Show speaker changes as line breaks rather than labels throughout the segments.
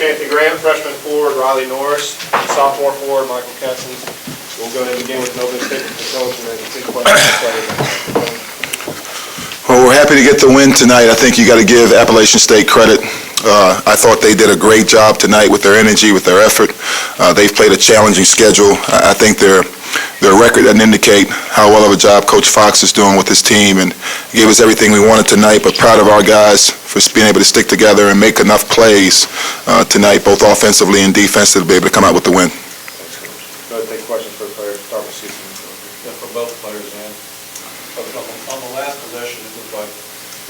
Anthony Graham, freshman forward Riley Norris, sophomore forward Michael Kessens. We'll go ahead and begin with an opening statement from the coach and then take questions.
Well, we're happy to get the win tonight. I think you got to give Appalachian State credit. I thought they did a great job tonight with their energy, with their effort. They've played a challenging schedule. I think their record doesn't indicate how well of a job Coach Fox is doing with his team, and gave us everything we wanted tonight, but proud of our guys for being able to stick together and make enough plays tonight, both offensively and defensively, to be able to come out with the win.
Go ahead and take questions for the players. Start with Cecil.
Yeah, for both players, and on the last possession, it looked like,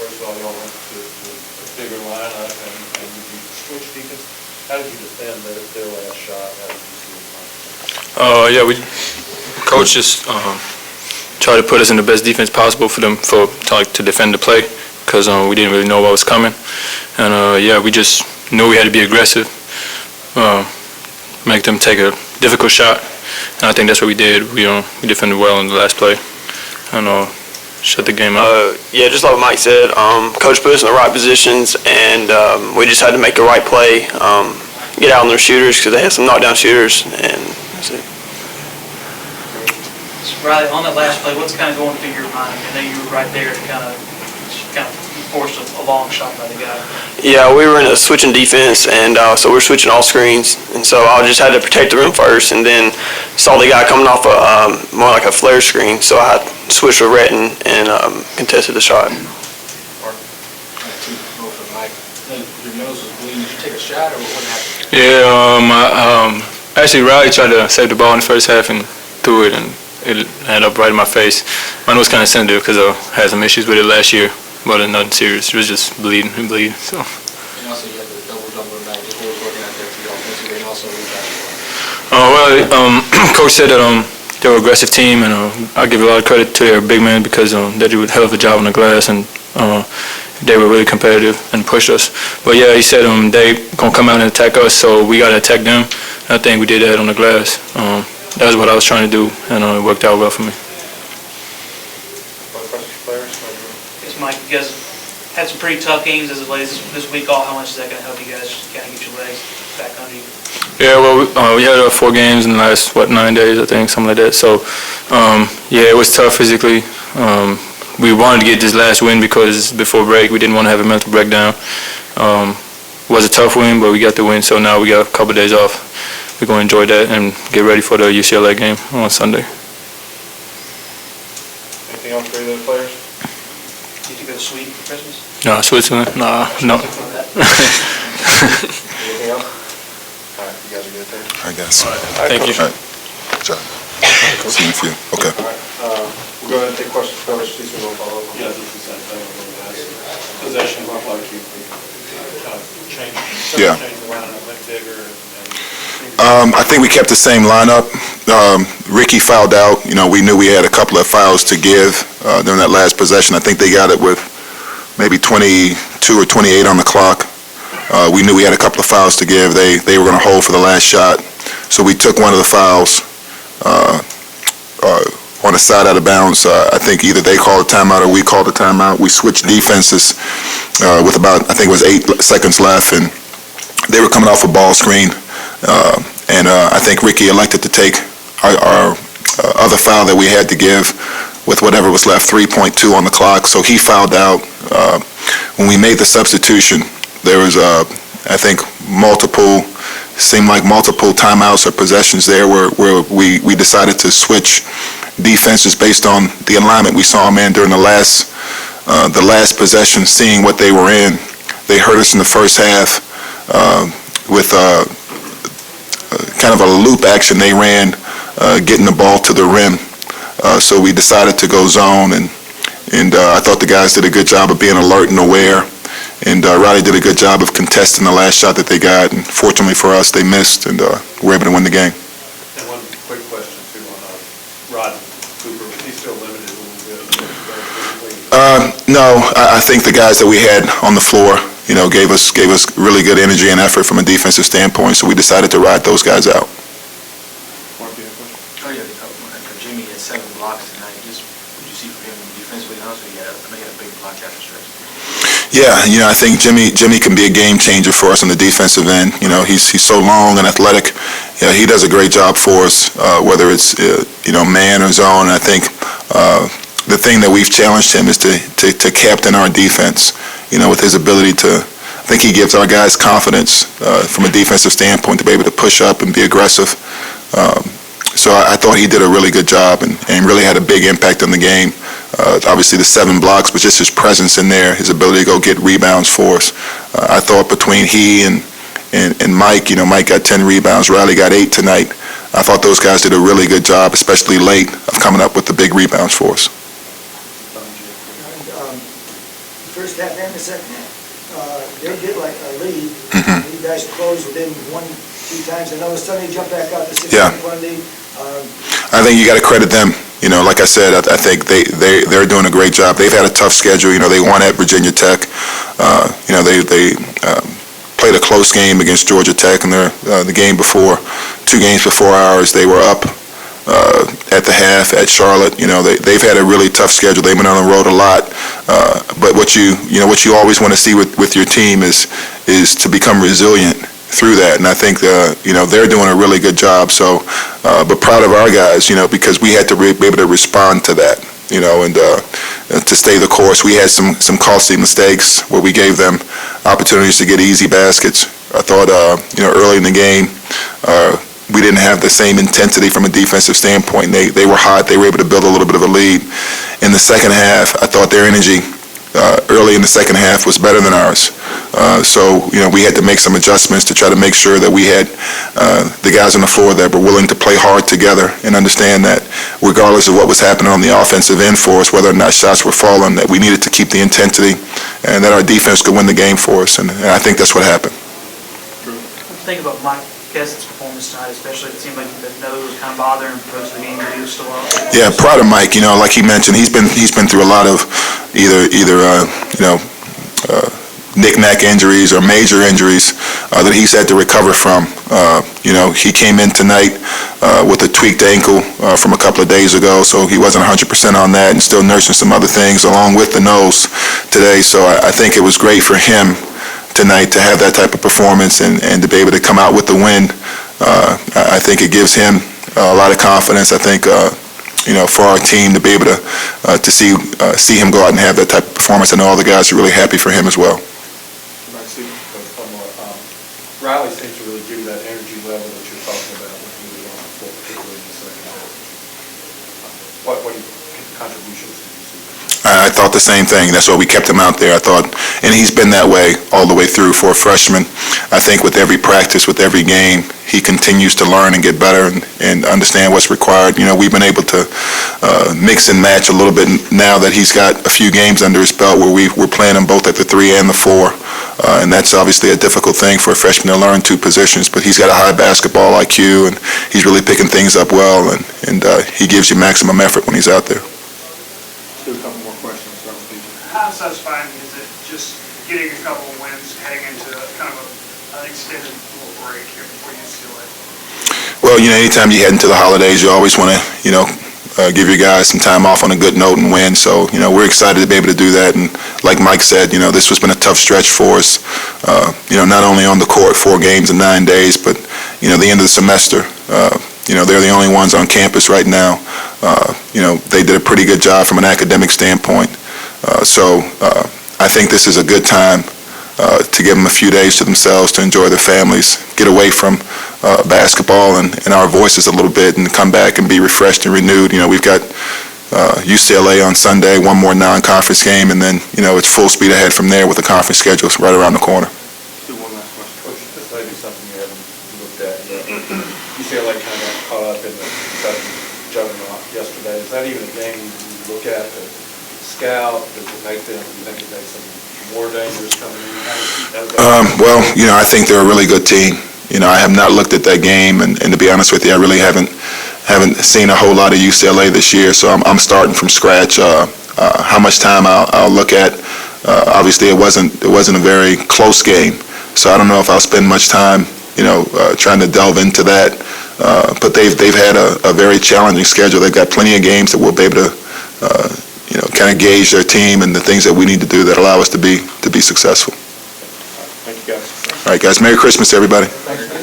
first of all, y'all went to a bigger lineup and you switched defense. How did you defend their last shot? How did you see it?
Coach just tried to put us in the best defense possible for them to defend the play, because we didn't really know what was coming, and we just knew we had to be aggressive, make them take a difficult shot, and I think that's what we did. We defended well in the last play, and shut the game up.
Yeah, just like Mike said, Coach put us in the right positions, and we just had to make the right play, get out on their shooters, because they had some knockdown shooters, and that's it.
Riley, on that last play, what's kind of going through your mind? I know you were right there to kind of force a long shot by the guy.
Yeah, we were in a switching defense, and so we're switching all screens, and so I just had to protect the rim first, and then saw the guy coming off more like a flare screen, so I switched with Retton and contested the shot.
Your nose was bleeding. Did you take a shot, or what happened?
Yeah, actually Riley tried to save the ball in the first half and threw it, and it ended up right in my face. Mine was kind of sensitive because I had some issues with it last year, but nothing serious. It was just bleeding and bleeding. So.
And also you had the double tonight. Just what was working out there for you offensively and also
Coach said that they were an aggressive team, and I give a lot of credit to their big men because they did a hell of a job on the glass, and they were really competitive and pushed us. But yeah, he said they gonna come out and attack us, so we gotta attack them. And I think we did that on the glass. That was what I was trying to do, and it worked out well for me.
Yes, Mike, you guys had some pretty tough games as of late this week. How much is that going to help you guys kind of get your legs back under you?
Yeah, well, we had 4 games in the last 9 days, I think, something like that. So, it was tough physically. We wanted to get this last win because before break we didn't want to have a mental breakdown. It was a tough win, but we got the win. So now we got a couple of days off. We're going to enjoy that and get ready for the UCLA game on Sunday.
Anything else for either of the players?
Did you go to Sweden for Christmas?
No, Switzerland? No.
Anything else? All right, you guys are good there?
I guess.
Thank you.
All right. Good job. See you in a few. Okay.
All right, we'll go ahead and take questions for Coach Cecil. We'll follow up.
Yeah, this is the same thing. Possession looked like you kind of changed around and went bigger.
I think we kept the same lineup. Ricky fouled out. We knew we had a couple of fouls to give during that last possession. I think they got it with maybe 22 or 28 on the clock. We knew we had a couple of fouls to give. They were going to hold for the last shot. So we took one of the fouls on the side out of bounds. I think either they called a timeout or we called a timeout. We switched defenses with about, I think it was 8 seconds left, and they were coming off a ball screen. I think Ricky elected to take our other foul that we had to give with whatever was left, 3.2 on the clock. So he fouled out. When we made the substitution, there was, I think, seemed like multiple timeouts or possessions there where we decided to switch defenses based on the alignment we saw them in during the last possession, seeing what they were in. They hurt us in the first half with kind of a loop action they ran, getting the ball to the rim. So we decided to go zone, and I thought the guys did a good job of being alert and aware. And Riley did a good job of contesting the last shot that they got. And fortunately for us, they missed, and were able to win the game.
And one quick question too on Rod Cooper. Was he still limited a little bit?
No, I think the guys that we had on the floor, gave us really good energy and effort from a defensive standpoint. So we decided to ride those guys out.
Jimmy had 7 blocks tonight. Just what did you see from him defensively? And also, he had a big block after stretch.
Yeah, I think Jimmy can be a game changer for us on the defensive end. He's so long and athletic. Yeah, he does a great job for us, whether it's man or zone. I think the thing that we've challenged him is to captain our defense. With his ability to, I think he gives our guys confidence from a defensive standpoint to be able to push up and be aggressive. So I thought he did a really good job and really had a big impact on the game. Obviously the 7 blocks, but just his presence in there, his ability to go get rebounds for us. I thought between he and Mike, Mike got 10 rebounds, Riley got 8 tonight. I thought those guys did a really good job, especially late, of coming up with the big rebounds for us.
First half and the second half, they did like a lead.
Mhm.
You guys closed within 1-2 times. I know Sunday jumped back out to 6
Yeah.
one lead.
I think you got to credit them. Like I said, I think they're doing a great job. They've had a tough schedule. They won at Virginia Tech. They played a close game against Georgia Tech, and the game before, 2 games before ours, they were up at the half at Charlotte. They've had a really tough schedule. They've been on the road a lot. But what you always want to see with your team is to become resilient through that, and I think they're doing a really good job. So, but proud of our guys, because we had to be able to respond to that, and to stay the course. We had some costly mistakes where we gave them opportunities to get easy baskets. I thought, early in the game, we didn't have the same intensity from a defensive standpoint. They were hot. They were able to build a little bit of a lead. In the second half, I thought their energy early in the second half was better than ours. So, we had to make some adjustments to try to make sure that we had the guys on the floor that were willing to play hard together and understand that regardless of what was happening on the offensive end for us, whether or not shots were falling, that we needed to keep the intensity and that our defense could win the game for us. And I think that's what happened.
Think about Mike Kessens' performance tonight, especially. It seemed like the nose was kind of bothering him for most of the game, but he was still up.
Yeah, proud of Mike. Like he mentioned, he's been through a lot of either knick-knack injuries or major injuries that he's had to recover from. He came in tonight with a tweaked ankle from a couple of days ago, so he wasn't 100% on that and still nursing some other things along with the nose today. So I think it was great for him tonight to have that type of performance and to be able to come out with the win. I think it gives him a lot of confidence. I think for our team to be able to see him go out and have that type of performance. I know all the guys are really happy for him as well.
Riley seems to really give you that energy level that you're talking about when he was on the floor, particularly in the second half. What contributions did you see?
I thought the same thing. That's why we kept him out there. I thought, and he's been that way all the way through for a freshman. I think with every practice, with every game, he continues to learn and get better and understand what's required. We've been able to mix and match a little bit now that he's got a few games under his belt where we're playing him both at the 3 and the 4. And that's obviously a difficult thing for a freshman to learn 2 positions, but he's got a high basketball IQ and he's really picking things up well, and he gives you maximum effort when he's out there.
Do a couple more questions.
How satisfying is it just getting a couple of wins heading into kind of an extended little break here before UCLA?
Well, anytime you head into the holidays, you always want to, give your guys some time off on a good note and win. So, we're excited to be able to do that. And like Mike said, this has been a tough stretch for us, not only on the court, 4 games in 9 days, but, the end of the semester. They're the only ones on campus right now. They did a pretty good job from an academic standpoint. So I think this is a good time to give them a few days to themselves, to enjoy their families, get away from basketball and our voices a little bit, and come back and be refreshed and renewed. We've got UCLA on Sunday, one more non-conference game, and then, it's full speed ahead from there with the conference schedule right around the corner.
Do one last question. Coach, this may be something you haven't looked at yet. UCLA kind of got caught up in the Kentucky juggernaut yesterday. Is that even a game you look at to scout? Does it make them, you think it makes them more dangerous coming in?
Well, I think they're a really good team. I have not looked at that game, and to be honest with you, I really haven't seen a whole lot of UCLA this year, so I'm starting from scratch. How much time I'll look at, obviously it wasn't a very close game, so I don't know if I'll spend much time, trying to delve into that. But they've had a very challenging schedule. They've got plenty of games that we'll be able to, kind of gauge their team and the things that we need to do that allow us to be successful.
Thank you, guys.
All right, guys, Merry Christmas, everybody.
Thanks.